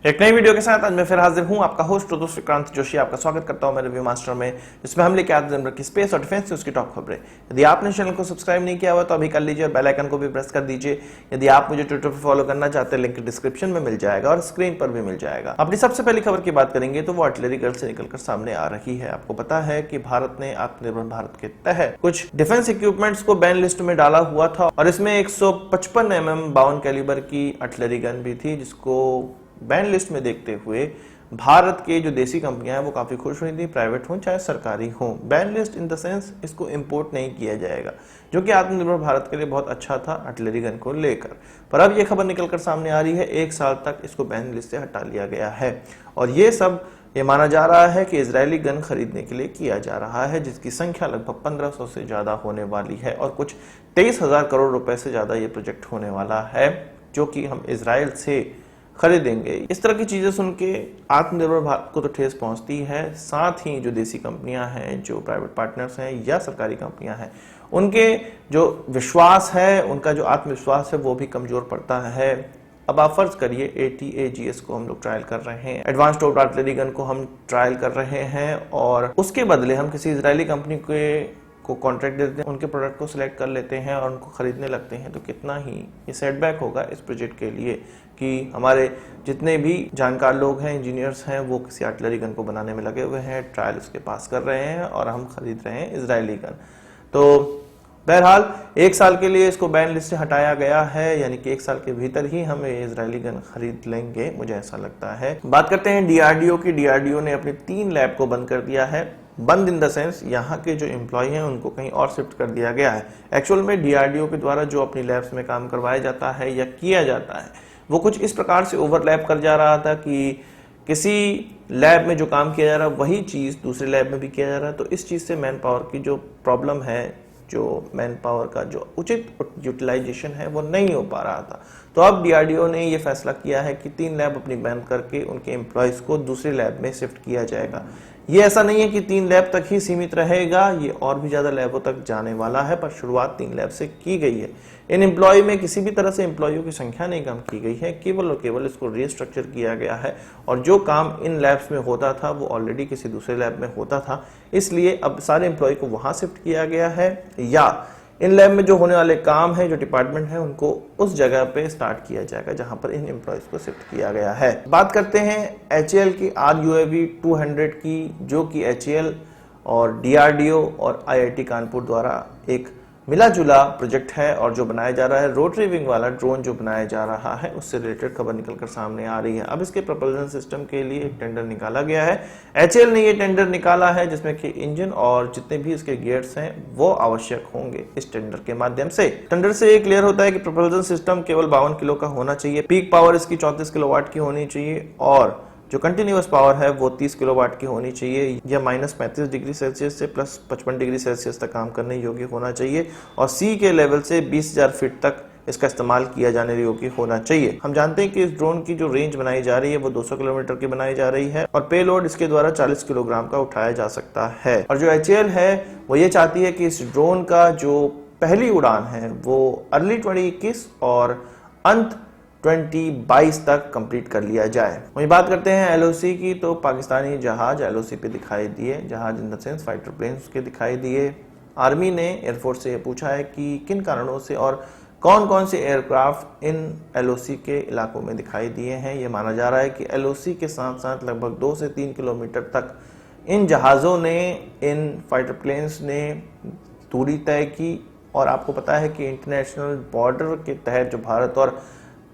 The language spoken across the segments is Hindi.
एक नई वीडियो के साथ आज मैं फिर हाजिर हूं, आपका होस्ट दोस्त विक्रांत जोशी। आपका स्वागत करता हूं मेरे रिव्यू मास्टर में, जिसमें हम लेके आते हैं की स्पेस और डिफेंस न्यूज की टॉप खबरें। यदि आपने चैनल को सब्सक्राइब नहीं किया हुआ तो अभी कर लीजिए और बेल आइकन को भी प्रेस कर दीजिए। यदि आप मुझे ट्विटर पर फॉलो करना चाहते हैं, लिंक डिस्क्रिप्शन में मिल जाएगा और स्क्रीन पर भी मिल जाएगा। अपनी सबसे पहली खबर की बात करेंगे तो वो आर्टिलरी गन से निकलकर सामने आ रही है। आपको पता है कि भारत ने आत्मनिर्भर भारत के तहत कुछ डिफेंस इक्विपमेंट्स को बैन लिस्ट में डाला हुआ था और इसमें 155 mm 52 कैलिबर की आर्टिलरी गन भी थी, जिसको बैन लिस्ट में देखते हुए भारत के जो देसी कंपनियां हैं वो काफी खुश हुई थी, प्राइवेट हो चाहे सरकारी हो। Ban list in the sense इसको इंपोर्ट नहीं किया जाएगा, जो कि आत्मनिर्भर भारत के लिए बहुत अच्छा था आर्टिलरी गन को लेकर। पर अब ये खबर निकलकर सामने आ रही है, 1 साल तक इसको बैन लिस्ट से हटा लिया गया है और ये माना जा रहा है कि इजरायली गन खरीदने के लिए किया जा रहा है, जिसकी संख्या लगभग 1500 से ज्यादा होने वाली है और कुछ 23,000 करोड़ रुपए से ज्यादा ये प्रोजेक्ट होने वाला है, जो कि हम इजराइल से खरीदेंगे। इस तरह की चीजें सुन के आत्मनिर्भर भारत को तो ठेस पहुंचती है, साथ ही जो देसी कंपनियां हैं, जो प्राइवेट पार्टनर्स हैं या सरकारी कंपनियां हैं, उनके जो विश्वास है, उनका जो आत्मविश्वास है वो भी कमजोर पड़ता है। अब आप फर्ज करिए ATAGS को हम लोग ट्रायल कर रहे हैं, एडवांस टॉप आर्टिलरी गन को हम ट्रायल कर रहे हैं और उसके बदले हम किसी इजरायली कंपनी को कॉन्ट्रैक्ट देते हैं, उनके प्रोडक्ट को सिलेक्ट कर लेते हैं और उनको खरीदने लगते हैं, तो कितना ही ये सेटबैक होगा इस प्रोजेक्ट के लिए कि हमारे जितने भी जानकार लोग हैं, इंजीनियर्स हैं, वो किसी आर्टिलरी गन को बनाने में लगे हुए हैं, ट्रायल उसके पास कर रहे हैं और हम खरीद रहे हैं इजरायली गन। तो बहरहाल 1 साल के लिए इसको बैन लिस्ट से हटाया गया है, यानी कि 1 साल के भीतर ही हम इजरायली गन खरीद लेंगे, मुझे ऐसा लगता है। बात करते हैं DRDO की। DRDO ने अपने 3 लैब को बंद कर दिया है। बंद इन द सेंस यहाँ के जो एम्प्लॉय हैं उनको कहीं और शिफ्ट कर दिया गया है। एक्चुअल में DRDO के द्वारा जो अपनी लैब्स में काम करवाया जाता है या किया जाता है, वो कुछ इस प्रकार से ओवरलैप कर जा रहा था कि किसी लैब में जो काम किया जा रहा है वही चीज़ दूसरे लैब में भी किया जा रहा है। तो इस चीज़ से मैन पावर की जो प्रॉब्लम है, जो मैन पावर का जो उचित यूटिलाइजेशन है, वो नहीं हो पा रहा था। तो अब DRDO ने ये फैसला किया है कि 3 लैब अपनी बंद करके उनके एम्प्लॉयज़ को दूसरे लैब में शिफ्ट किया जाएगा। ये ऐसा नहीं है कि 3 लैब तक ही सीमित रहेगा, ये और भी ज़्यादा लैबों तक जाने वाला है, पर शुरुआत 3 लैब से की गई है। इन एम्प्लॉय में किसी भी तरह से एम्प्लॉयों की संख्या नहीं कम की गई है, केवल और केवल इसको रीस्ट्रक्चर किया गया है और जो काम इन लैब्स में होता था वो ऑलरेडी किसी दूसरे लैब में होता था, इसलिए अब सारे एम्प्लॉय को वहाँ शिफ्ट किया गया है या इन लैब में जो होने वाले काम है, जो डिपार्टमेंट है, उनको उस जगह पे स्टार्ट किया जाएगा जहां पर इन एम्प्लॉयज को शिफ्ट किया गया है। बात करते हैं HAL की RUAV 200 की, जो कि HAL और DRDO और IIT कानपुर द्वारा एक मिला जुला प्रोजेक्ट है और जो बनाया जा रहा है, रोटरी विंग वाला ड्रोन जो बनाया जा रहा है, उससे रिलेटेड खबर निकलकर सामने आ रही है। अब इसके प्रपोजल सिस्टम के लिए एक टेंडर निकाला गया है। HAL ने ये टेंडर निकाला है, जिसमें कि इंजन और जितने भी इसके गियर्स हैं वो आवश्यक होंगे इस टेंडर के माध्यम से। टेंडर से ये क्लियर होता है कि प्रपोजल सिस्टम केवल 52 किलो का होना चाहिए, पीक पावर इसकी 34 किलोवाट की होनी चाहिए और जो कंटिन्यूअस पावर है वो 30 किलोवाट की होनी चाहिए। यह -35 डिग्री सेल्सियस से +55 डिग्री सेल्सियस तक काम करने योग्य होना चाहिए और सी के लेवल से 20,000 फीट तक इसका इस्तेमाल किया जाने योग्य होना चाहिए। हम जानते हैं कि इस ड्रोन की जो रेंज बनाई जा रही है वो 200 किलोमीटर की बनाई जा रही है और पेलोड इसके द्वारा 40 किलोग्राम का उठाया जा सकता है। और जो HAL है वो ये चाहती है कि इस ड्रोन का जो पहली उड़ान है वो अर्ली 2021 और अंत 2022 तक कंप्लीट कर लिया जाए। वही बात करते हैं LOC की, तो पाकिस्तानी जहाज LOC पे दिखाई दिए, जहाज in the sense fighter planes के दिखाई दिए। आर्मी ने एयरफोर्स से पूछा है कि किन कारणों से और कौन कौन से एयरक्राफ्ट इन LOC के इलाकों में दिखाई दिए हैं। ये माना जा रहा है कि LOC के साथ साथ लगभग 2 से 3 किलोमीटर तक इन जहाज़ों ने, इन फाइटर प्लेन्स ने दूरी तय की और आपको पता है कि इंटरनेशनल बॉर्डर के तहत जो भारत और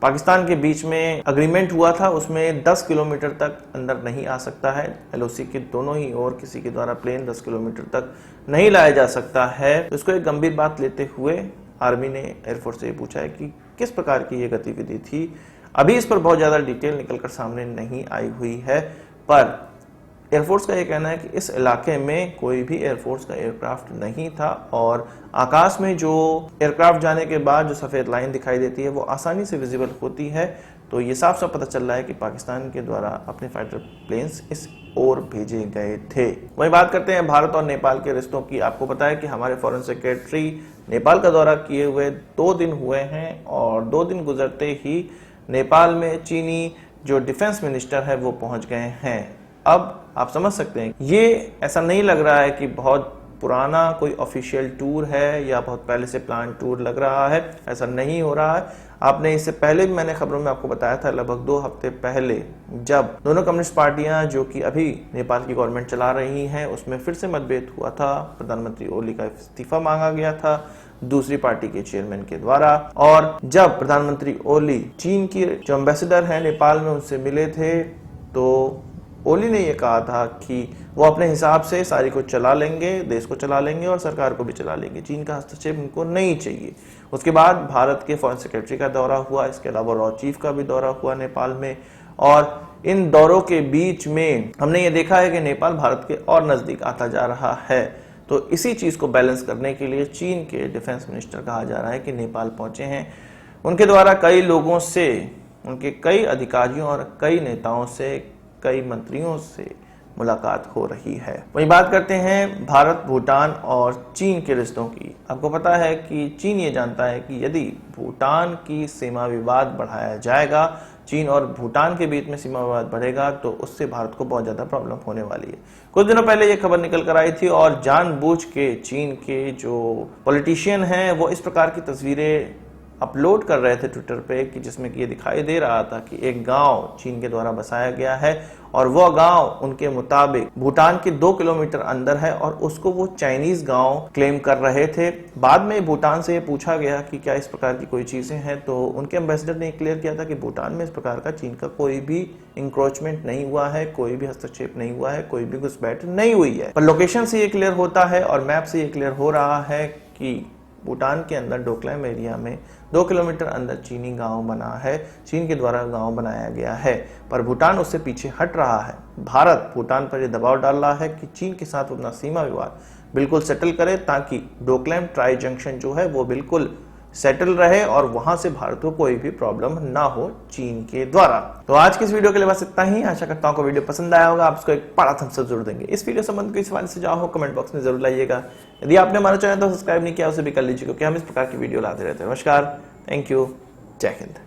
पाकिस्तान के बीच में अग्रीमेंट हुआ था, उसमें 10 किलोमीटर तक अंदर नहीं आ सकता है। LOC के दोनों ही ओर किसी के द्वारा प्लेन 10 किलोमीटर तक नहीं लाया जा सकता है। तो इसको एक गंभीर बात लेते हुए आर्मी ने एयरफोर्स से पूछा है कि किस प्रकार की ये गतिविधि थी। अभी इस पर बहुत ज़्यादा डिटेल निकलकर सामने नहीं आई हुई है, पर एयरफोर्स का ये कहना है कि इस इलाके में कोई भी एयरफोर्स का एयरक्राफ्ट नहीं था और आकाश में जो एयरक्राफ्ट जाने के बाद जो सफ़ेद लाइन दिखाई देती है वो आसानी से विजिबल होती है। तो ये साफ साफ पता चल रहा है कि पाकिस्तान के द्वारा अपने फाइटर प्लेन्स इस ओर भेजे गए थे। वही बात करते हैं भारत और नेपाल के रिश्तों की। आपको पता है कि हमारे फॉरेन सेक्रेटरी नेपाल का दौरा किए हुए 2 दिन हुए हैं और 2 दिन गुजरते ही नेपाल में चीनी जो डिफेंस मिनिस्टर है वो पहुंच गए हैं। अब आप समझ सकते हैं, ये ऐसा नहीं लग रहा है कि बहुत पुराना कोई ऑफिशियल टूर है या बहुत पहले से प्लान टूर लग रहा है, ऐसा नहीं हो रहा है। आपने इससे पहले भी मैंने खबरों में आपको बताया था, लगभग 2 हफ्ते पहले, जब दोनों कम्युनिस्ट पार्टियां जो कि अभी नेपाल की गवर्नमेंट चला रही हैं उसमें फिर से मतभेद हुआ था, प्रधानमंत्री ओली का इस्तीफा मांगा गया था दूसरी पार्टी के चेयरमैन के द्वारा। और जब प्रधानमंत्री ओली चीन की जो एम्बेसडर है नेपाल में उनसे मिले थे, तो ओली ने ये कहा था कि वो अपने हिसाब से सारी को चला लेंगे, देश को चला लेंगे और सरकार को भी चला लेंगे, चीन का हस्तक्षेप उनको नहीं चाहिए। उसके बाद भारत के फॉरेन सेक्रेटरी का दौरा हुआ, इसके अलावा रॉ चीफ का भी दौरा हुआ नेपाल में, और इन दौरों के बीच में हमने ये देखा है कि नेपाल भारत के और नजदीक आता जा रहा है। तो इसी चीज को बैलेंस करने के लिए चीन के डिफेंस मिनिस्टर कहा जा रहा है कि नेपाल पहुंचे हैं। उनके द्वारा कई लोगों से, उनके कई अधिकारियों और कई नेताओं से, कई मंत्रियों से मुलाकात हो रही है। वही बात करते हैं भारत, भूटान और चीन के रिश्तों की। आपको पता है कि चीन ये जानता है कि यदि भूटान की सीमा विवाद बढ़ाया जाएगा, चीन और भूटान के बीच में सीमा विवाद बढ़ेगा, तो उससे भारत को बहुत ज्यादा प्रॉब्लम होने वाली है। कुछ दिनों पहले ये खबर निकल कर आई थी और जानबूझ के चीन के जो पॉलिटिशियन हैं वो इस प्रकार की तस्वीरें अपलोड कर रहे थे ट्विटर पे कि जिसमें कि ये दिखाई दे रहा था कि एक गांव चीन के द्वारा बसाया गया है और वह गांव उनके मुताबिक भूटान के 2 किलोमीटर अंदर है और उसको वो चाइनीज गांव क्लेम कर रहे थे। बाद में भूटान से ये पूछा गया कि क्या इस प्रकार की कोई चीजें हैं, तो उनके एम्बेसडर ने क्लियर किया था कि भूटान में इस प्रकार का चीन का कोई भी इंक्रोचमेंट नहीं हुआ है, कोई भी हस्तक्षेप नहीं हुआ है, कोई भी घुसपैठ नहीं हुई है। पर लोकेशन से ये क्लियर होता है और मैप से ये क्लियर हो रहा है कि भूटान के अंदर डोकलाम एरिया में 2 किलोमीटर अंदर चीनी गांव बना है, चीन के द्वारा गांव बनाया गया है, पर भूटान उससे पीछे हट रहा है। भारत भूटान पर यह दबाव डाल रहा है कि चीन के साथ अपना सीमा विवाद बिल्कुल सेटल करे, ताकि डोकलाम ट्राई जंक्शन जो है वो बिल्कुल सेटल रहे और वहां से भारत को कोई भी प्रॉब्लम ना हो चीन के द्वारा। तो आज की इस वीडियो के लिए बस इतना ही। आशा करता हूं आपको वीडियो पसंद आया होगा, आप इसको एक बड़ा थम्स अप जरूर देंगे। इस वीडियो संबंध कोई सवाल से जाओ हो कमेंट बॉक्स में जरूर लाइएगा। यदि आपने हमारा चैनल तो सब्सक्राइब नहीं किया उसे भी कर लीजिए, क्योंकि हम इस प्रकार की वीडियो लाते रहते हैं। नमस्कार, थैंक यू, जय हिंद।